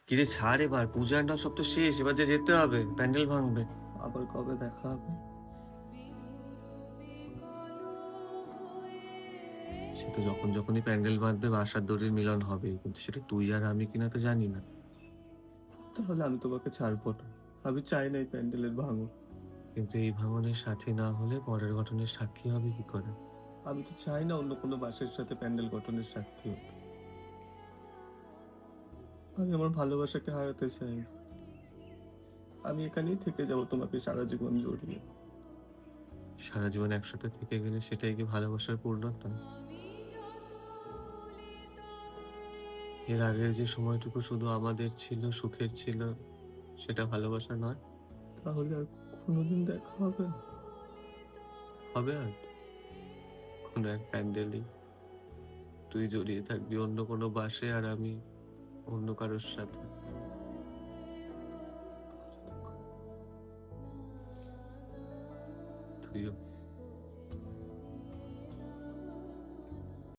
কিরে ছাড় এবার, পূজার না সব তো শেষ, এবার যে যেতে হবে, প্যান্ডেল ভাঙবে। আবার কবে দেখা হবে? সে তো যখনই প্যান্ডেল বাঁধবে বাসার দড়ির মিলন হবে, কিন্তু সেটা তুই আর আমি কিনা তো জানি না। তাহলে আমি তোমাকে ছাড়বো না। আমি চাই না এই প্যান্ডেলের ভাঙন। কিন্তু এই ভাঙনের সাথী না হলে পরের ঘটনার সাক্ষী হবে কি করে? আমি তো চাই না অন্য কোনো বাসের সাথে প্যান্ডেল গঠনের সাক্ষী হতে। আমি আমার ভালোবাসাকে হারাতে চাই না। আমি এখানেই থেকে যাব তোমাকে সারা জীবন জড়িয়ে। সারা জীবন একসাথে থেকে গেলে সেটাই কি ভালোবাসার পূর্ণতা? এর আগের যে সময়টুকু শুধু আমাদের ছিল, সুখের ছিল, সেটা ভালোবাসা নয়? তাহলে আর কোনোদিন দেখা হবে না? হবে আর কোনো এক প্যান্ডেলে তুই জড়িয়ে থাকবি অন্য কোনো বাসে, আর আমি অন্য কারোর সাথে। তুইও